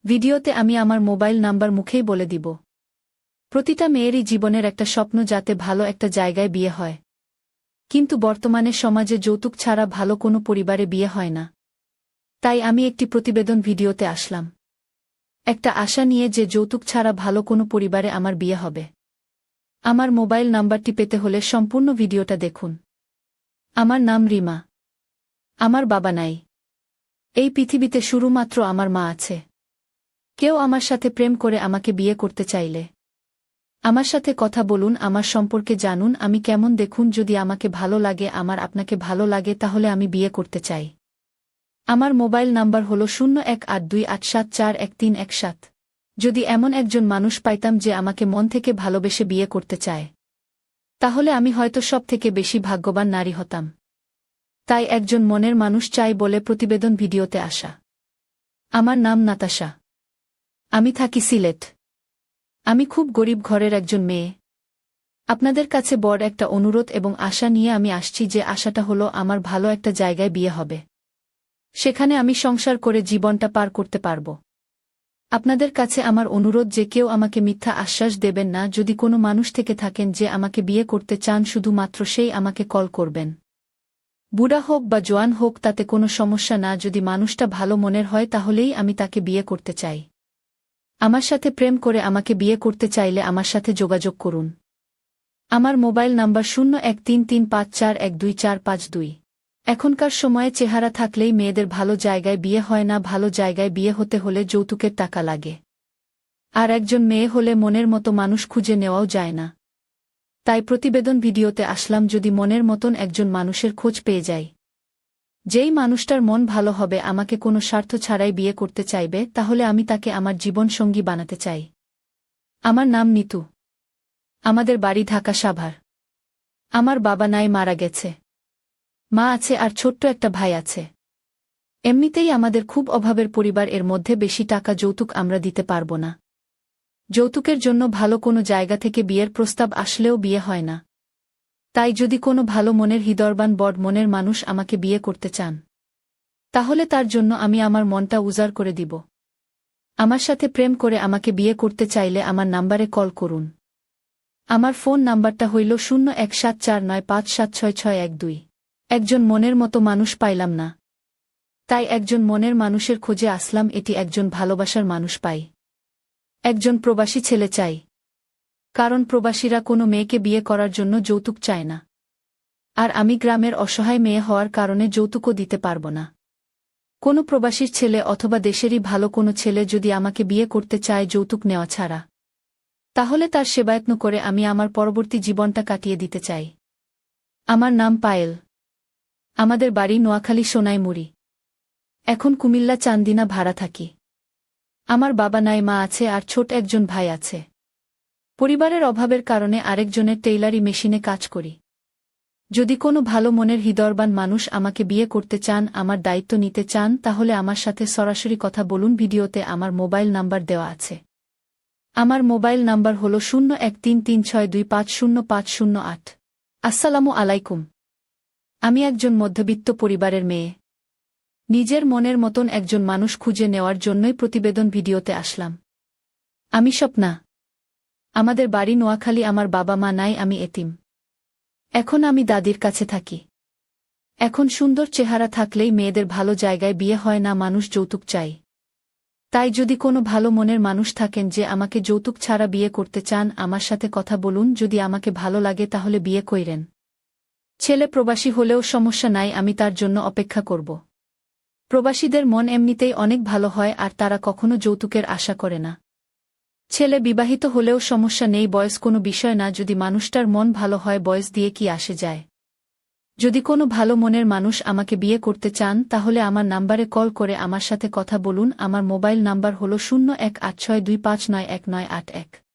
ভিডিওতে আমি আমার মোবাইল নাম্বার মুখেই বলে দিব। প্রতিটা মেয়েরই জীবনের একটা স্বপ্ন যাতে ভালো একটা জায়গায় বিয়ে হয়। কিন্তু বর্তমানে সমাজে যৌতুক ছাড়া ভালো কোনো পরিবারে বিয়ে হয় না। তাই আমি একটি প্রতিবেদন ভিডিওতে আসলাম, একটা আশা নিয়ে যে যৌতুক ছাড়া ভালো কোনো পরিবারে আমার বিয়ে হবে। আমার মোবাইল নাম্বারটি পেতে হলে সম্পূর্ণ ভিডিওটা দেখুন। আমার নাম রিমা। আমার বাবা নাই। এই পৃথিবীতে শুধুমাত্র আমার মা আছে। কেউ আমার সাথে প্রেম করে আমাকে বিয়ে করতে চাইলে আমার সাথে কথা বলুন, আমার সম্পর্কে জানুন, আমি কেমন দেখুন। যদি আমাকে ভালো লাগে, আমার আপনাকে ভালো লাগে, তাহলে আমি বিয়ে করতে চাই। আমার মোবাইল নাম্বার হল 018287413117। যদি এমন একজন মানুষ পাইতাম যে আমাকে মন থেকে ভালোবেসে বিয়ে করতে চায়, তাহলে আমি হয়তো সব থেকে বেশি ভাগ্যবান নারী হতাম। তাই একজন মনের মানুষ চাই বলে প্রতিবেদন ভিডিওতে আসা। আমার নাম নাতাশা। আমি থাকি সিলেট। আমি খুব গরিব ঘরের একজন মেয়ে। আপনাদের কাছে বড় একটা অনুরোধ এবং আশা নিয়ে আমি আসছি, যে আশাটা হলো আমার ভালো একটা জায়গায় বিয়ে হবে। সেখানে আমি সংসার করে জীবনটা পার করতে পারব। আপনাদের কাছে আমার অনুরোধ যে কেউ আমাকে মিথ্যা আশ্বাস দেবেন না। যদি কোনো মানুষ থেকে থাকেন যে আমাকে বিয়ে করতে চান, শুধুমাত্র সেই আমাকে কল করবেন। বুড়া হোক বা জোয়ান হোক, তাতে কোনো সমস্যা না। যদি মানুষটা ভালো মনের হয়, তাহলেই আমি তাকে বিয়ে করতে চাই। আমার সাথে প্রেম করে আমাকে বিয়ে করতে চাইলে আমার সাথে যোগাযোগ করুন। আমার মোবাইল নাম্বার 0133541242। এখনকার সময়ে চেহারা থাকলেই মেয়েদের ভালো জায়গায় বিয়ে হয় না। ভালো জায়গায় বিয়ে হতে হলে যৌতুকের টাকা লাগে। আর একজন মেয়ে হলে মনের মতো মানুষ খুঁজে নেওয়াও যায় না। তাই প্রতিবেদন ভিডিওতে আসলাম, যদি মনের মতন একজন মানুষের খোঁজ পেয়ে যাই, যেই মানুষটার মন ভালো হবে, আমাকে কোনো স্বার্থ ছাড়াই বিয়ে করতে চাইবে, তাহলে আমি তাকে আমার জীবনসঙ্গী বানাতে চাই। আমার নাম নিতু। আমাদের বাড়ি ঢাকা সাভার। আমার বাবা নাই, মারা গেছে। মা আছে আর ছোট্ট একটা ভাই আছে। এমনিতেই আমাদের খুব অভাবের পরিবার, এর মধ্যে বেশি টাকা যৌতুক আমরা দিতে পারব না। যৌতুকের জন্য ভালো কোনো জায়গা থেকে বিয়ের প্রস্তাব আসলেও বিয়ে হয় না। তাই যদি কোনো ভালো মনের হৃদয়বান বড় মনের মানুষ আমাকে বিয়ে করতে চান, তাহলে তার জন্য আমি আমার মনটা উজাড় করে দিব। আমার সাথে প্রেম করে আমাকে বিয়ে করতে চাইলে আমার নাম্বারে কল করুন। আমার ফোন নাম্বারটা হইল 017495766612। একজন মনের মতো মানুষ পাইলাম না, তাই একজন মনের মানুষের খোঁজে আসলাম। এটি একজন ভালোবাসার মানুষ পাই। একজন প্রবাসী ছেলে চাই, কারণ প্রবাসীরা কোনো মেয়েকে বিয়ে করার জন্য যৌতুক চায় না। আর আমি গ্রামের অসহায় মেয়ে হওয়ার কারণে যৌতুকও দিতে পারব না। কোনো প্রবাসীর ছেলে অথবা দেশেরই ভালো কোনো ছেলে যদি আমাকে বিয়ে করতে চায় যৌতুক নেওয়া ছাড়া, তাহলে তার সেবায়ত্ন করে আমি আমার পরবর্তী জীবনটা কাটিয়ে দিতে চাই। আমার নাম পায়েল। আমাদের বাড়ি নোয়াখালী সোনাইমুড়ি। এখন কুমিল্লা চান্দিনা ভাড়া থাকি। আমার বাবা নাই, মা আছে আর ছোট একজন ভাই আছে। পরিবারের অভাবের কারণে আরেকজনের টেইলারি মেশিনে কাজ করি। যদি কোনো ভালো মনের হৃদয়বান মানুষ আমাকে বিয়ে করতে চান, আমার দায়িত্ব নিতে চান, তাহলে আমার সাথে সরাসরি কথা বলুন। ভিডিওতে আমার মোবাইল নাম্বার দেওয়া আছে। আমার মোবাইল নাম্বার হল 013362505008। আসসালামু আলাইকুম। আমি একজন মধ্যবিত্ত পরিবারের মেয়ে। নিজের মনের মতন একজন মানুষ খুঁজে নেওয়ার জন্যই প্রতিবেদন ভিডিওতে আসলাম। আমি স্বপ্না। আমাদের বাড়ি নোয়াখালী। আমার বাবা মা নাই, আমি এতিম। এখন আমি দাদির কাছে থাকি। এখন সুন্দর চেহারা থাকলেই মেয়েদের ভালো জায়গায় বিয়ে হয় না, মানুষ যৌতুক চাই। তাই যদি কোনো ভালো মনের মানুষ থাকেন যে আমাকে যৌতুক ছাড়া বিয়ে করতে চান, আমার সাথে কথা বলুন। যদি আমাকে ভালো লাগে তাহলে বিয়ে কইরেন। ছেলে প্রবাসী হলেও সমস্যা নাই, আমি তার জন্য অপেক্ষা করব। প্রবাসীদের মন এমনিতেই অনেক ভালো হয় আর তারা কখনো যৌতুকের আশা করে না। ছেলে বিবাহিত হলেও সমস্যা নেই, বয়স কোনো বিষয় না। যদি মানুষটার মন ভালো হয়, বয়স দিয়ে কি আসে যায়। যদি কোনো ভালো মনের মানুষ আমাকে বিয়ে করতে চান, তাহলে আমার নাম্বারে কল করে আমার সাথে কথা বলুন। আমার মোবাইল নাম্বার হল 018625919181।